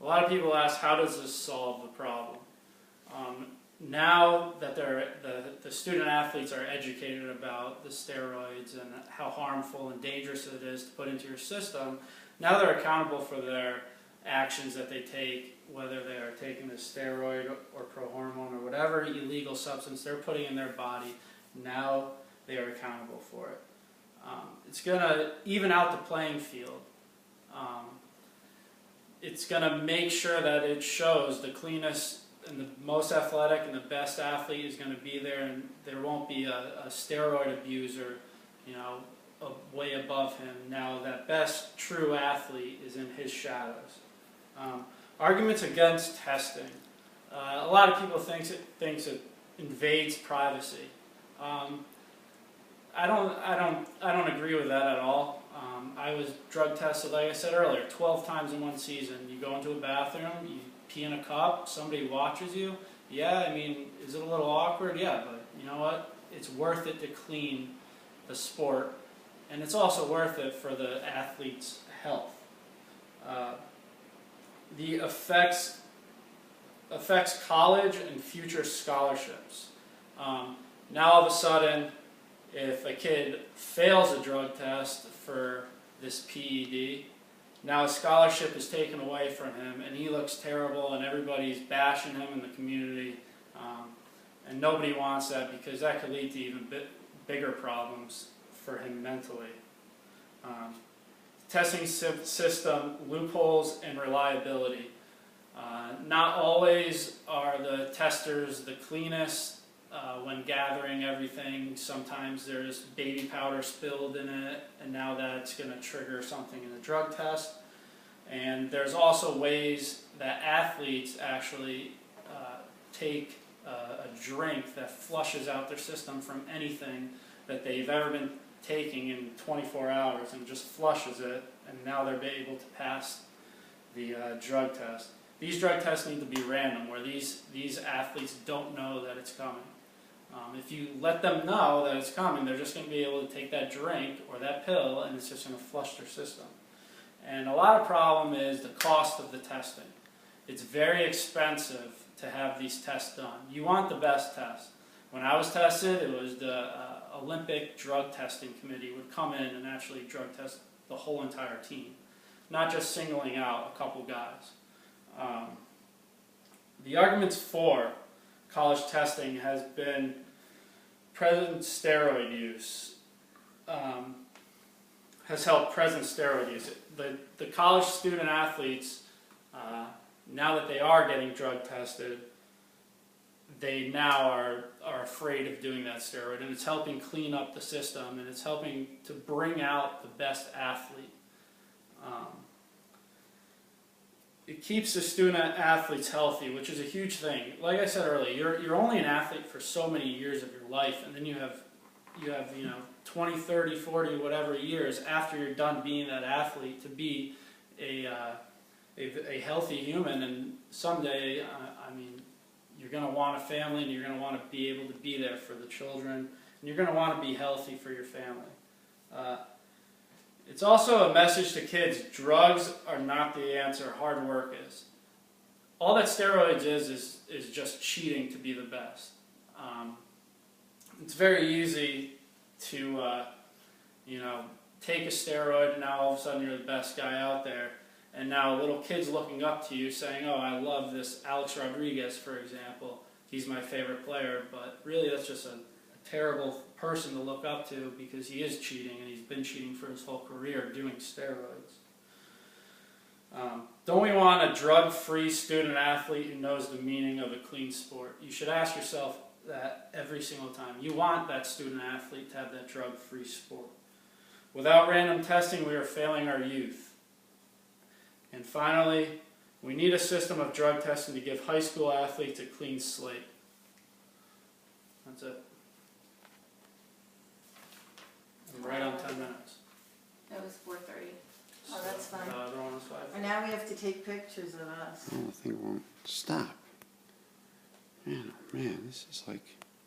A lot of people ask, how does this solve the problem? Now that the student athletes are educated about the steroids and how harmful and dangerous it is to put into your system, now they're accountable for their actions that they take, whether they are taking a steroid or pro-hormone or whatever illegal substance they're putting in their body. Now they are accountable for it. It's going to even out the playing field. It's going to make sure that it shows the cleanest and the most athletic and the best athlete is going to be there, and there won't be a steroid abuser, way above him. Now that best true athlete is in his shadows. Arguments against testing. A lot of people thinks it invades privacy. I don't agree with that at all. I was drug tested, like I said earlier, 12 times in one season. You go into a bathroom, you pee in a cup, somebody watches you. Yeah, I mean, is it a little awkward? Yeah, but you know what? It's worth it to clean the sport, and it's also worth it for the athlete's health. The affects college and future scholarships. Now all of a sudden, if a kid fails a drug test for this PED, now a scholarship is taken away from him, and he looks terrible, and everybody's bashing him in the community, and nobody wants that because that could lead to even bigger problems for him mentally. Testing system loopholes and reliability. Not always are the testers the cleanest when gathering everything. Sometimes there's baby powder spilled in it, and now that's going to trigger something in a drug test. And there's also ways that athletes actually take a drink that flushes out their system from anything that they've ever been taking in 24 hours and just flushes it, and now they're able to pass the drug test. These drug tests need to be random, where these athletes don't know that it's coming. If you let them know that it's coming, they're just going to be able to take that drink or that pill, and it's just going to flush their system. And a lot of problem is the cost of the testing. It's very expensive to have these tests done. You want the best test. When I was tested, it was the Olympic Drug Testing Committee would come in and actually drug test the whole entire team, not just singling out a couple guys. The arguments for college testing has been present steroid use. Has helped present steroid use. The college student athletes, now that they are getting drug tested, they now are afraid of doing that steroid, and it's helping clean up the system, and it's helping to bring out the best athlete. It keeps the student athletes healthy, which is a huge thing. Like I said earlier, you're only an athlete for so many years of your life, and then you have 20, 30, 40, whatever years after you're done being that athlete to be a healthy human. And someday, you're going to want a family, and you're going to want to be able to be there for the children, and you're going to want to be healthy for your family. It's also a message to kids: drugs are not the answer, hard work is. All that steroids is just cheating to be the best. It's very easy to take a steroid, and now all of a sudden you're the best guy out there, and now little kids looking up to you saying, oh, I love this Alex Rodriguez, for example, he's my favorite player, but really that's just a terrible person to look up to because he is cheating, and he's been cheating for his whole career doing steroids. Don't we want a drug-free student athlete who knows the meaning of a clean sport? You should ask yourself that every single time. You want that student athlete to have that drug-free sport. Without random testing, we are failing our youth. And finally, we need a system of drug testing to give high school athletes a clean slate. That's it. I'm right on 10 minutes. That was 4:30. Oh, that's fine. They're on 5. And now we have to take pictures of us. Oh, the thing won't stop. Man, oh man, this is like...